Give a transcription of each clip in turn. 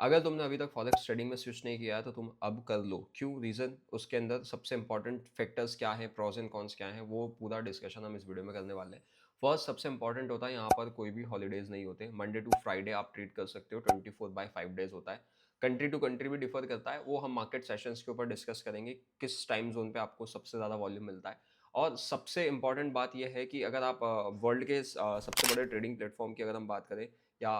अगर तुमने अभी तक फॉरेक्स ट्रेडिंग में स्विच नहीं किया है तो तुम अब कर लो। क्यों? रीज़न उसके अंदर सबसे इंपॉर्टेंट फैक्टर्स क्या हैं, प्रोज एंड कॉन्स क्या हैं, वो पूरा डिस्कशन हम इस वीडियो में करने वाले हैं। फर्स्ट सबसे इंपॉर्टेंट होता है, यहाँ पर कोई भी हॉलीडेज नहीं होते। मंडे टू फ्राइडे आप ट्रेड कर सकते हो, 24/5 डेज होता है। कंट्री टू कंट्री भी डिफर करता है, वो हम मार्केट सेशंस के ऊपर डिस्कस करेंगे किस टाइम जोन पे आपको सबसे ज़्यादा वॉल्यूम मिलता है। और सबसे इंपॉर्टेंट बात यह है कि अगर आप वर्ल्ड के सबसे बड़े ट्रेडिंग प्लेटफॉर्म की अगर हम बात करें या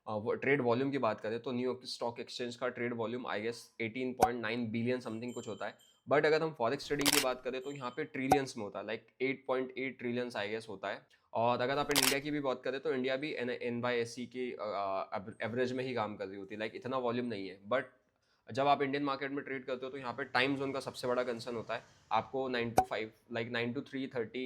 वो ट्रेड वॉल्यूम की बात करें तो न्यूयॉर्क स्टॉक एक्सचेंज का trade volume I guess 18.9 billion something कुछ होता है। बट अगर हम फॉरेक्स ट्रेडिंग की बात करें तो यहाँ पे ट्रिलियंस में होता है, लाइक 8.8 ट्रिलियंस आई गेस होता है। और अगर आप इंडिया की भी बात करें तो इंडिया भी NYSE की एवरेज में ही काम कर रही होती है, लाइक इतना वॉल्यूम नहीं है। बट जब आप इंडियन मार्केट में ट्रेड करते हो तो यहाँ पे टाइम जोन का सबसे बड़ा कंसर्न होता है। आपको 9 to 5 लाइक 9 to 3:30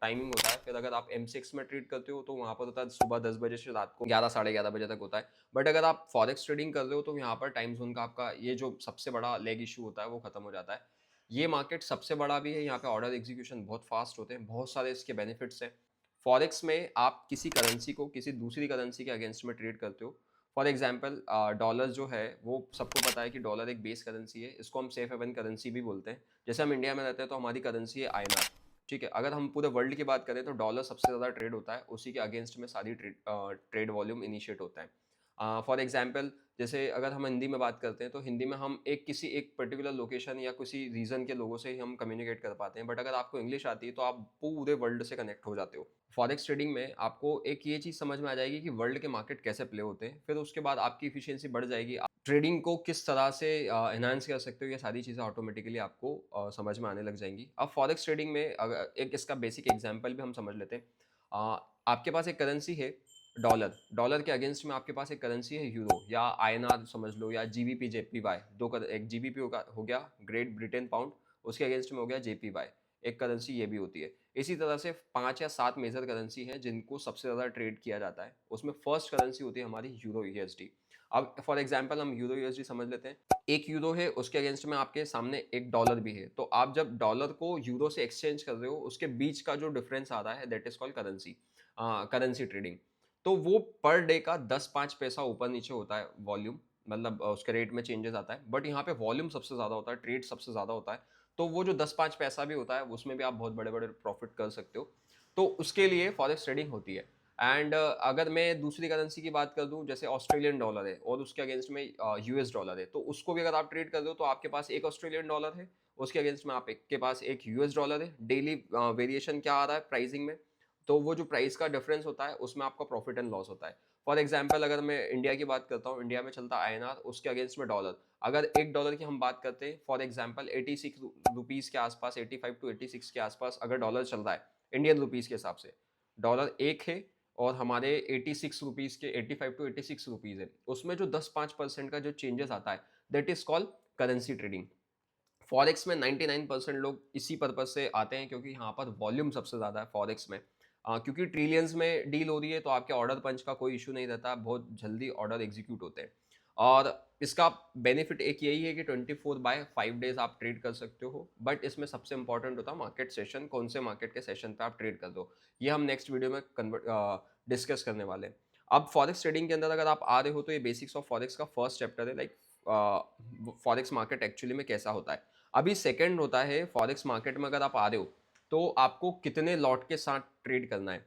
टाइमिंग होता है। फिर अगर आप M6 में ट्रेड करते हो तो वहाँ पर होता है सुबह 10 बजे से रात को 11 साढ़े 11 बजे तक होता है। बट अगर आप फॉरेक्स ट्रेडिंग कर रहे हो तो यहाँ पर टाइम जोन का आपका ये जो सबसे बड़ा लेग इशू होता है वो खत्म हो जाता है। ये मार्केट सबसे बड़ा भी है, यहाँ पे ऑर्डर एग्जीक्यूशन बहुत फास्ट होते हैं, बहुत सारे इसके बेनिफिट्स हैं। फॉरेक्स में आप किसी करेंसी को किसी दूसरी करेंसी के अगेंस्ट में ट्रेड करते हो। फॉर एग्जाम्पल डॉलर जो है वो सबको पता है कि डॉलर एक बेस करेंसी है, इसको हम सेफ हेवन करेंसी भी बोलते हैं। जैसे हम इंडिया में रहते हैं तो हमारी करेंसी है INR। ठीक है, अगर हम पूरे वर्ल्ड की बात करें तो डॉलर सबसे ज़्यादा ट्रेड होता है, उसी के अगेंस्ट में सारी ट्रेड वॉल्यूम इनिशिएट होता है। फॉर एग्जाम्पल जैसे अगर हम हिंदी में बात करते हैं तो हिंदी में हम किसी एक पर्टिकुलर लोकेशन या किसी रीजन के लोगों से ही हम कम्युनिकेट कर पाते हैं। बट अगर आपको इंग्लिश आती है तो आप पूरे वर्ल्ड से कनेक्ट हो जाते हो। फॉरेक्स ट्रेडिंग में आपको एक ये चीज़ समझ में आ जाएगी कि वर्ल्ड के मार्केट कैसे प्ले होते हैं, फिर उसके बाद आपकी इफिशियंसी बढ़ जाएगी। आप ट्रेडिंग को किस तरह से एनहांस कर सकते हो, ये सारी चीज़ें ऑटोमेटिकली आपको समझ में आने लग जाएंगी। अब फॉरेक्स ट्रेडिंग में अगर एक इसका बेसिक एग्जांपल भी हम समझ लेते हैं। आपके पास एक करेंसी है डॉलर, डॉलर के अगेंस्ट में आपके पास एक करेंसी है यूरो या INR समझ लो, या GBP JPY। एक GBP हो गया ग्रेट ब्रिटेन पाउंड, उसके अगेंस्ट में हो गया JPY। एक करेंसी ये भी होती है। इसी तरह से 5 या 7 मेजर करेंसी हैं जिनको सबसे ज़्यादा ट्रेड किया जाता है। उसमें फर्स्ट करेंसी होती है हमारी यूरो USD। अब फॉर एग्जांपल हम यूरो USD समझ लेते हैं। एक यूरो है, उसके अगेंस्ट में आपके सामने एक डॉलर भी है। तो आप जब डॉलर को यूरो से एक्सचेंज कर रहे हो उसके बीच का जो डिफरेंस आ रहा है that is called currency, currency trading. तो वो पर डे का 10-5 पैसा ऊपर नीचे होता है वॉल्यूम, मतलब उसके रेट में चेंजेस आता है। बट यहाँ पे वॉल्यूम सबसे ज़्यादा होता है, ट्रेड सबसे ज़्यादा होता है। तो वो जो 10-5 पैसा भी होता है उसमें भी आप बहुत बड़े बड़े प्रॉफिट कर सकते हो। तो उसके लिए फॉरेक्स ट्रेडिंग होती है। एंड अगर मैं दूसरी करेंसी की बात कर दूं, जैसे ऑस्ट्रेलियन डॉलर है और उसके अगेंस्ट में US डॉलर है, तो उसको भी अगर आप ट्रेड कर रहे हो तो आपके पास एक ऑस्ट्रेलियन डॉलर है, उसके अगेंस्ट में आपके पास एक US डॉलर है। डेली वेरिएशन क्या आ रहा है प्राइसिंग में, तो वो जो प्राइस का डिफरेंस होता है उसमें आपका प्रॉफिट एंड लॉस होता है। फॉर एग्जाम्पल अगर मैं इंडिया की बात करता हूँ, इंडिया में चलता है INR, उसके अगेंस्ट में डॉलर। अगर एक डॉलर की हम बात करते हैं फॉर एग्जाम्पल 86 रुपीज़ के आसपास, 85 to 86 के आसपास अगर डॉलर चल रहा है इंडियन रुपीज़ के हिसाब से, डॉलर एक है और हमारे 86 रुपीज़ के 85 to 86 रुपीज़ है, उसमें जो 10-5% का जो चेंजेस आता है that is called currency trading. Forex में 99% लोग इसी पर्पज से आते हैं क्योंकि यहाँ पर वॉल्यूम सबसे ज़्यादा है फॉरेक्स में। क्योंकि ट्रिलियंस में डील हो रही है तो आपके ऑर्डर पंच का कोई इशू नहीं रहता, बहुत जल्दी ऑर्डर एग्जीक्यूट होते हैं। और इसका बेनिफिट एक यही है कि 24/5 डेज आप ट्रेड कर सकते हो। बट इसमें सबसे इंपॉर्टेंट होता है मार्केट सेशन, कौन से मार्केट के सेशन पे आप ट्रेड कर दो, ये हम नेक्स्ट वीडियो में डिस्कस करने वाले हैं। अब फॉरेक्स ट्रेडिंग के अंदर अगर आप आ रहे हो तो ये बेसिक्स ऑफ फॉरेक्स का फर्स्ट चैप्टर है, लाइक फॉरेक्स मार्केट एक्चुअली में कैसा होता है। अभी सेकंड होता है फॉरेक्स मार्केट में अगर आप आ रहे हो तो आपको कितने लॉट के साथ ट्रेड करना है।